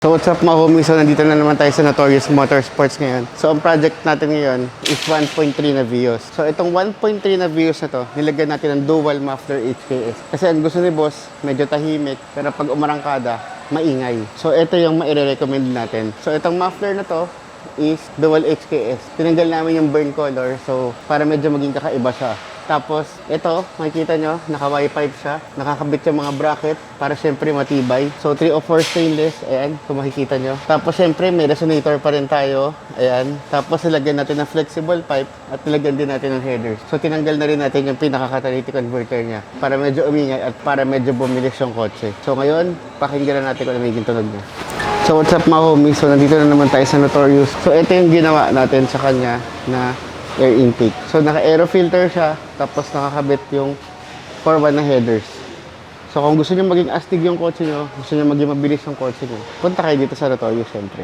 So what's up mga homies? So nandito na naman tayo sa Notorious Motorsports ngayon. So ang project natin ngayon is 1.3 na Vios. So itong 1.3 na Vios na to, nilagyan natin ng dual muffler HKS. Kasi ang gusto ni boss, medyo tahimik, pero pag umarangkada, maingay. So ito yung maire-recommend natin. So itong muffler na to is dual HKS. Tinanggal namin yung burn color, so para medyo maging kakaiba siya. Tapos, ito, makikita nyo, naka-Y-pipe siya. Nakakabit yung mga bracket para syempre matibay. So, 304 stainless, ayan, kung makikita nyo. Tapos, syempre, may resonator pa rin tayo. Ayan. Tapos, nilagyan natin ng flexible pipe at nilagyan din natin ng headers. So, tinanggal na rin natin yung pinaka-catalytic converter niya para medyo umingay at para medyo bumilis yung kotse. So, ngayon, pakinggan na natin kung ano magiging tunog niya. So, what's up mga homies? So, nandito na naman tayo sa Notorious. So, ito yung ginawa natin sa kanya na air intake. So, naka-aero filter siya, tapos nakakabit yung forward na headers. So, kung gusto niyo maging astig yung kotse niyo, gusto niyo maging mabilis yung kotse niyo, punta kayo dito sa Notorious, syempre.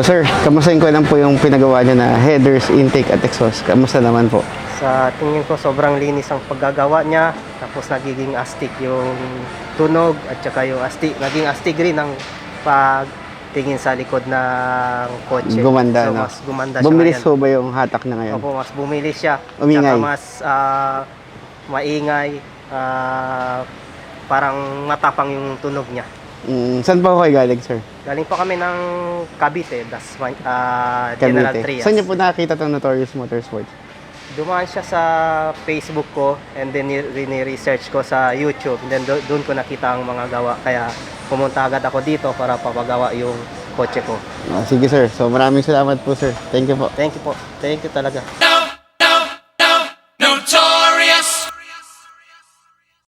So sir, kamustahin ko lang po yung pinagawa niya na headers, intake at exhaust. Kamusta naman po? Sa tingin ko sobrang linis ang paggagawa niya, tapos nagiging astig yung tunog at saka yung naging astig rin ang pagtingin sa likod ng kotse. Gumanda, so, no? mas gumanda Bumilis siya ho ba yung hatak na ngayon? Opo, mas bumilis siya. Umingay. Tsaka mas maingay, parang matapang yung tunog niya. Saan pa ho kayo galing, sir? Galing pa kami ng Cavite, General Cavite. Trias. Saan niyo po nakakita itong Notorious Motorsports? Dumaan siya sa Facebook ko and then research ko sa YouTube and then doon ko nakita ang mga gawa kaya pumunta agad ako dito para papagawa yung kotse ko. Sige sir, so maraming salamat po sir. Thank you po. Thank you po. Thank you talaga.